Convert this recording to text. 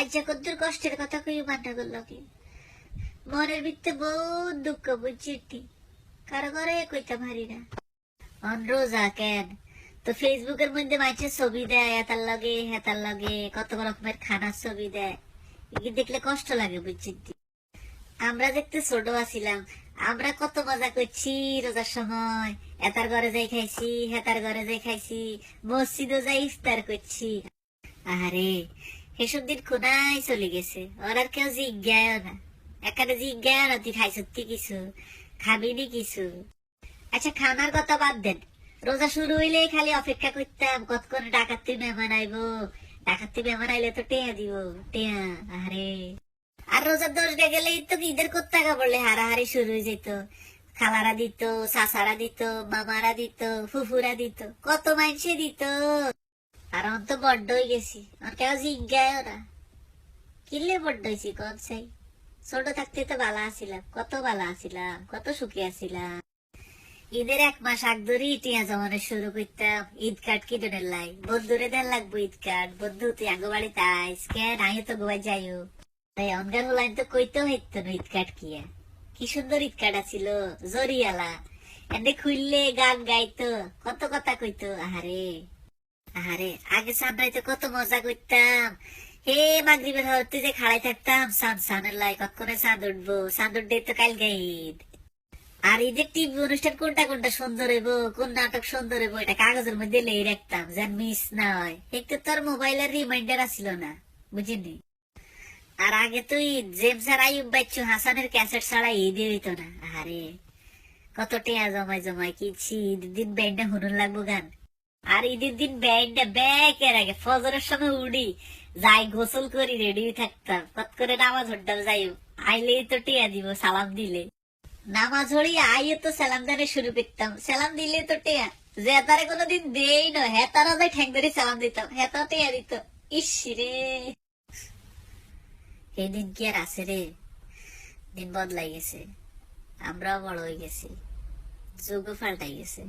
আচ্ছা কদ্দুর কষ্টের কথা কই মান্না করলো কি মনের ভিতরে বহুত দুঃখ বুঝছি কারো ঘরে কইতে পারি না অন রোজা কেন তো ফেসবুকের মধ্যে মাইছে ছবি দেয় এতার লগে হেতার লগে কত রকমের খানার ছবি দেয় এগুলি দেখলে কষ্ট লাগে বুঝছি আমরা দেখতে ছোট আছিলাম আমরা কত মজা করছি রোজার সময় এতার ঘরে যাই খাইছি হেতার ঘরে যাই খাইছি মসজিদও যাই ইফতার করছি আরে এসব দিন কোনায় চলে গেছে ওর আর কেউ জিজ্ঞাও না এখানে জিজ্ঞাও না তুই খাই সত্যি কিছু খাবিনি কিছু আচ্ছা খানার কথা বাদ দেন রোজা শুরু হইলে খালি অপেক্ষা করতাম কতক্ষণ ডাকাতি মেহমান আইবো ডাকাতি মেহমান আইলে তো টেয়া দিব টেয়া আরে আর রোজার 10 গেলেই তো ঈদের কোত্তাকা বললে হারাহারি শুরু হয়ে যেত খালারা দিত চাচারা দিত মামারা দিত ফুফুরা দিত কত মানুষে দিত আর আমি তো বড্ড হয়ে গেছি আর কেউ জিজ্ঞাও না কিনলে বড্ড হয়েছি কন চাই ছোট থাকতে তো ভালো আছিলাম কত ভালো আছিলাম কত সুখী আছিলাম ঈদের 1 মাস আগ ধরে টিয়া জমানো শুরু করতাম ঈদ কার্ড কিনের লাই বন্ধুরে দেন লাগবো ঈদ কার্ড বন্ধু তুই আগে বাড়িতে আইস কেন আইও তো গোয়ায় যাইও তাই অনগান হলাইন তো কইতেও হইতো না ঈদ কার্ড কি সুন্দর ঈদ কার্ড আছিল জরিয়ালা এনে খুললে গান গাইতো কত কথা কইতো আহারে আহারে আগে সামরাইতে কত মজা করতাম হে মাগরিবের হতে যে খাড়াই থাকতাম সানের লাই কতক্ষণে চাঁদ উঠবো চাঁদ উঠবে তো কাল ঈদ আর ঈদের টিভি অনুষ্ঠান কোনটা কোনটা সুন্দর হইব কোন নাটক সুন্দর হইব এটা কাগজের মধ্যে লেই রাখতাম যেন মিস না হয় একটু তোর মোবাইলের রিমাইন্ডার আসিল না বুঝিনি আর আগে তো ঈদ জেমস আর আইয়ুব বাচ্চু হাসানের ক্যাসেট ছাড়া ঈদই হইতো না আরে কত টিয়া জমাই জমাই কিনছি ঈদের দিন ব্যান্ডটা হুনুন লাগবো গান আর ঈদের দিন ব্যান্ডটা ব্যাকের আগে ফজরের সময় উড়ি যাই গোসল করি রেডি থাকতাম কত করে নামাজ হড্ডাম যাই আইলেই তো টিয়া দিব সালাম দিলে নামাজ হড়ি আইও তো সালাম দানে শুরু করতাম সালাম দিলে তো টিয়া যে তারে কোনোদিন দেই না হ্যাঁ তারা যাই ঠ্যাং ধরে সালাম দিতাম হ্যাঁ তো টিয়া দিত ইস রে এই দিন কি আর আছে রে দিন বদলাই গেছে আমরাও বড় হয়ে গেছি যুগও পাল্টাই গেছে